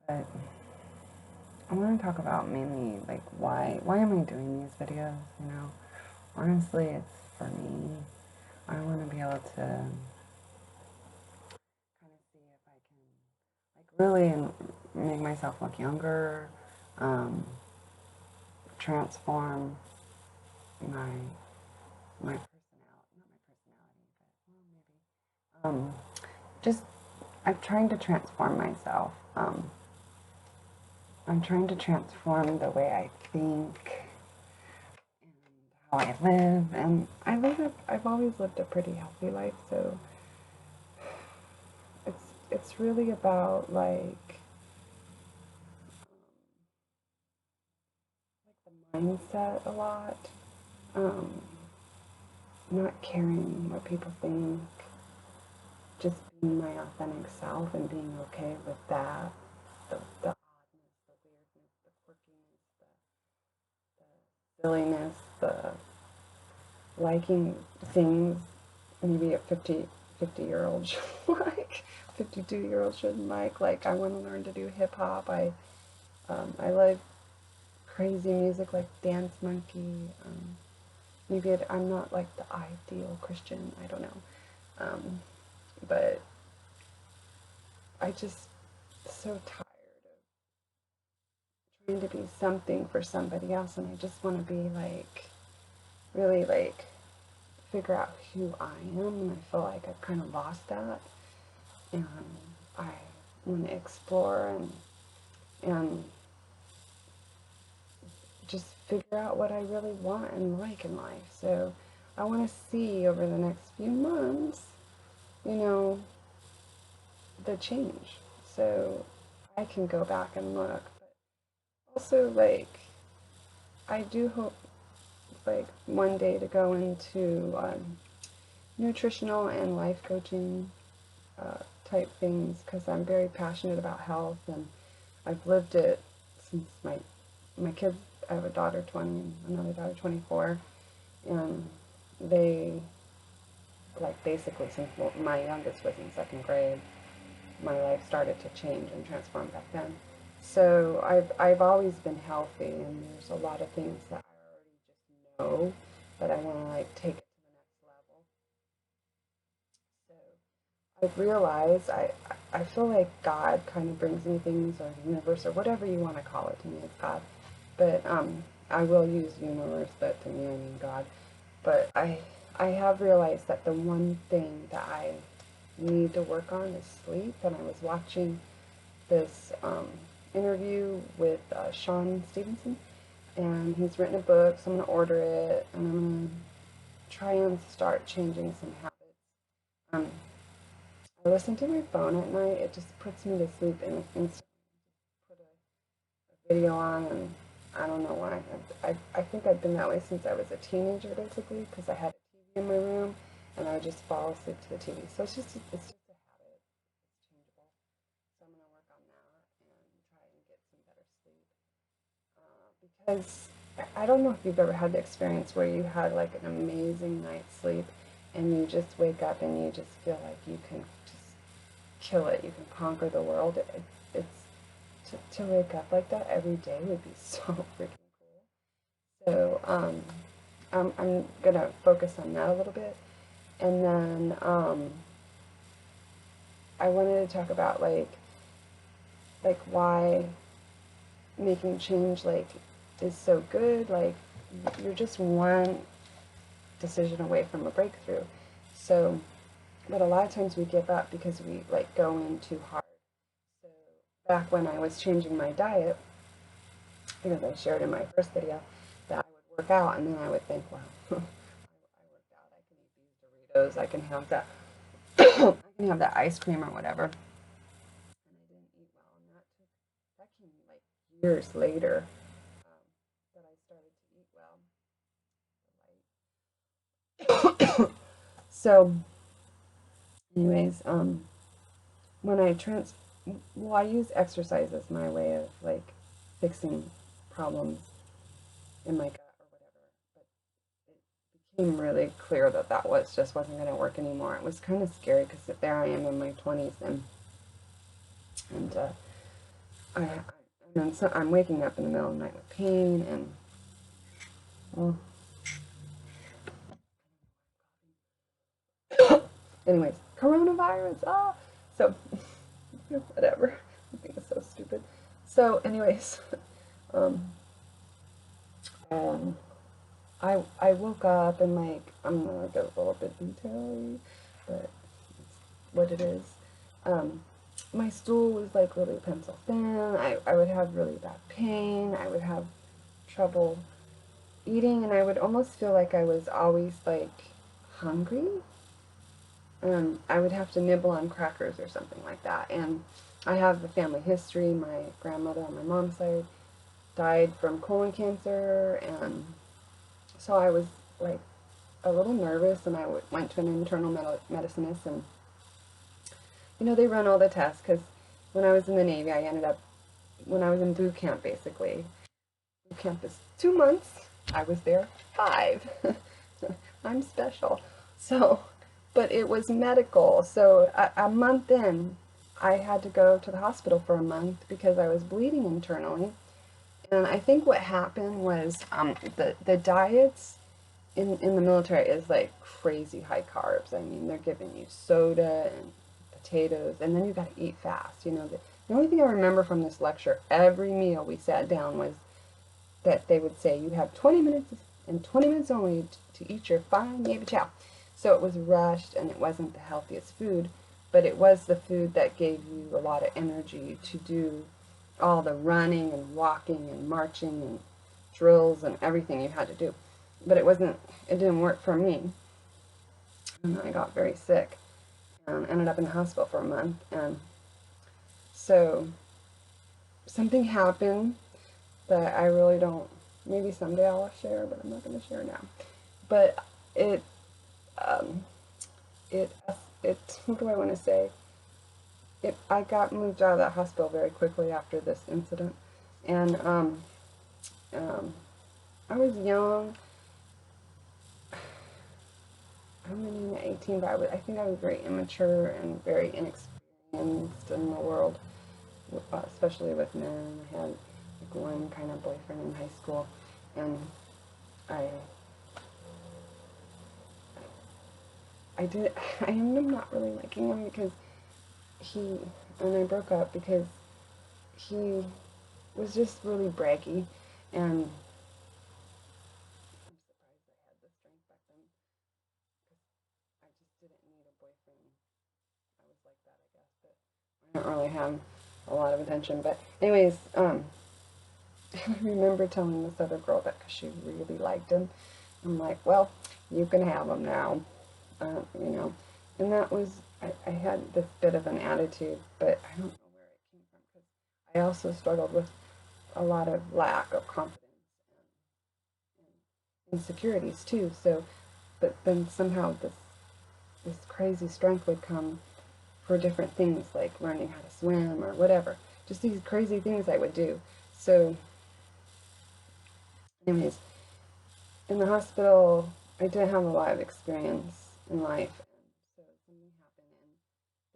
But I want to talk about mainly like why am I doing these videos, you know? Honestly, it's for me. I want to be able to kind of see if I can like really make myself look younger, um, transform my my personality, not my personality, but well, maybe just I'm trying to transform myself. I'm trying to transform the way I think and how I live, and I've always lived a pretty healthy life, so it's really about the mindset a lot, um, not caring what people think, just being my authentic self and being okay with that, the oddness, the weirdness, the quirkiness, the silliness, the liking things maybe a 50-year-old should like, 52-year-old shouldn't like. Like, I want to learn to do hip hop. I like crazy music like Dance Monkey. I'm not like the ideal Christian. I don't know. But I just so tired of trying to be something for somebody else, and I just want to be like really like figure out who I am, and I feel like I've kind of lost that, and I want to explore and just figure out what I really want and like in life. So I want to see over the next few months, you know, the change. So I can go back and look. But also, like, I do hope, like, one day to go into nutritional and life coaching type things because I'm very passionate about health and I've lived it since my kids. I have a daughter 20 and another daughter 24, and they like basically since my youngest was in second grade, my life started to change and transform back then. So I've always been healthy, and there's a lot of things that I already just know, but I want to like take it to the next level. So I've realized I feel like God kind of brings me things, or the universe, or whatever you want to call it. To me, it's God, but I will use universe, but to me, I mean God. But I have realized that the one thing that I need to work on is sleep. And I was watching this interview with Sean Stevenson, and he's written a book, so I'm going to order it, and I'm going to try and start changing some habits. Um, I listen to my phone at night. It just puts me to sleep and instantly put a video on, and I don't know why. I think I've been that way since I was a teenager, basically, because I had a TV in my room, and I would just fall asleep to the TV. So it's just a habit. It's changeable. So I'm gonna work on that and try and get some better sleep. Because I don't know if you've ever had the experience where you had like an amazing night's sleep, and you just wake up and you just feel like you can just kill it. You can conquer the world. To wake up like that every day would be so freaking cool. So I'm gonna focus on that a little bit, and then I wanted to talk about like why making change like is so good. Like you're just one decision away from a breakthrough. So, but a lot of times we give up because we like go in too hard. So back when I was changing my diet, because I shared in my first video that I would work out, and then I would think, wow, I worked out. I can eat these Doritos. I can have that. I can have that ice cream or whatever. And I didn't eat well, and that came like years later that I started to eat well. So, anyways, when I well, I use exercise as my way of like fixing problems in my gut or whatever. But it became really clear that that was just wasn't going to work anymore. It was kind of scary because there I am in my 20s, and and then so I'm waking up in the middle of the night with pain, and well, anyways, coronavirus. Ah, so whatever. I think it's so stupid. So, anyways, um, um, I woke up and like I'm gonna get a little bit detail, but it's what it is. Um, my stool was like really pencil thin. I would have really bad pain. I would have trouble eating, and I would almost feel like I was always like hungry. I would have to nibble on crackers or something like that. And I have the family history. My grandmother on my mom's side died from colon cancer, and so I was like a little nervous, and I went to an internal medicinist, and they run all the tests because when I was in the Navy, I ended up when I was in boot camp basically. Boot camp is 2 months. I was there 5. I'm special. So, but it was medical. So a month in, I had to go to the hospital for a month because I was bleeding internally. And I think what happened was the diets in the military is like crazy high carbs. I mean, they're giving you soda and potatoes, and then you got to eat fast. The only thing I remember from this lecture, every meal we sat down was that they would say, you have 20 minutes and 20 minutes only to eat your fine Navy chow. So it was rushed, and it wasn't the healthiest food, but it was the food that gave you a lot of energy to do all the running and walking and marching and drills and everything you had to do. But it didn't work for me. And I got very sick and ended up in the hospital for a month. And so something happened that I really don't, maybe someday I'll share, but I'm not going to share now. But um, it, what do I want to say? I got moved out of that hospital very quickly after this incident. And um, I was young. I'm 18, but I think I was very immature and very inexperienced in the world, especially with men. I had like one kind of boyfriend in high school, and I I ended up not really liking him because I broke up because he was just really braggy, and I'm surprised I had the strength back then because I just didn't need a boyfriend. I was like that, I guess, but I don't really have a lot of attention. But anyways, I remember telling this other girl that because she really liked him. I'm like, well, you can have him now, you know. And that was, I had this bit of an attitude, but I don't know where it came from because I also struggled with a lot of lack of confidence and insecurities too. So, but then somehow this crazy strength would come for different things like learning how to swim or whatever. Just these crazy things I would do. So, anyways, in the hospital, I didn't have a lot of experience in life, and so something happened,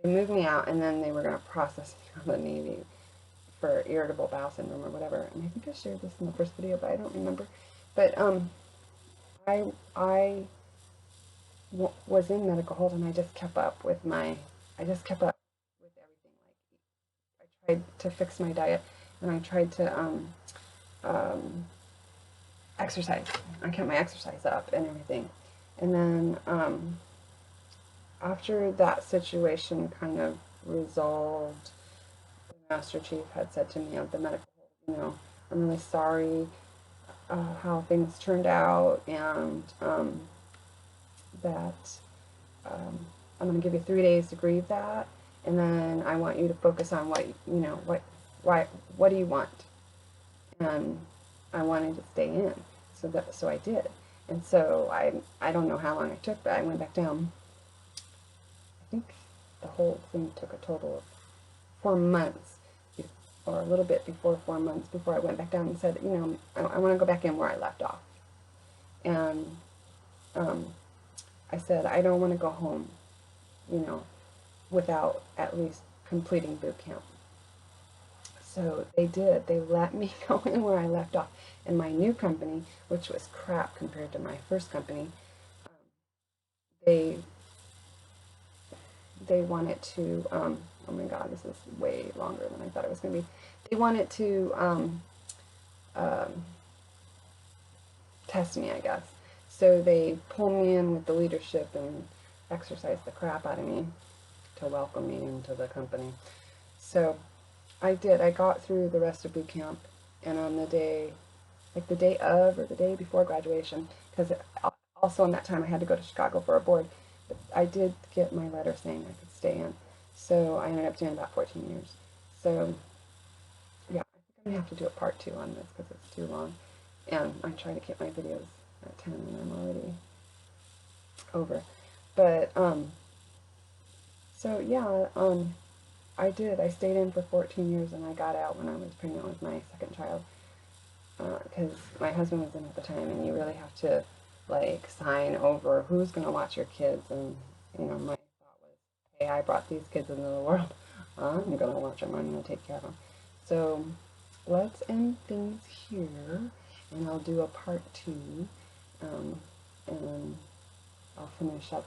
and they moved me out, and then they were going to process me out of the Navy for irritable bowel syndrome or whatever. And I think I shared this in the first video, but I don't remember. But I was in medical hold, and I just kept up with everything. Like I tried to fix my diet, and I tried to um, exercise. I kept my exercise up and everything. And then after that situation kind of resolved, the Master Chief had said to me at the medical hold, I'm really sorry how things turned out, and that I'm going to give you 3 days to grieve that, and then I want you to focus on what do you want? And I wanted to stay in, so I did. And so I don't know how long it took, but I went back down. I think the whole thing took a total of 4 months, or a little bit before 4 months, before I went back down and said, I want to go back in where I left off. And I said, I don't want to go home, without at least completing boot camp. So they did. They let me go in where I left off. In my new company, which was crap compared to my first company, they wanted to, oh my god, this is way longer than I thought it was going to be. They wanted to um, test me, I guess. So they pulled me in with the leadership and exercised the crap out of me to welcome me into the company. So I did. I got through the rest of boot camp, and on the day, like the day of or the day before graduation, because also in that time I had to go to Chicago for a board, but I did get my letter saying I could stay in. So I ended up doing about 14 years. So yeah, I think I'm gonna have to do a part 2 on this because it's too long. And I try to keep my videos at 10 and I'm already over. But so yeah, I did. I stayed in for 14 years and I got out when I was pregnant with my second child. Because my husband was in at the time, and you really have to like sign over who's going to watch your kids. And my thought was, hey, I brought these kids into the world. I'm going to watch them. I'm going to take care of them. So let's end things here, and I'll do a part 2, and I'll finish up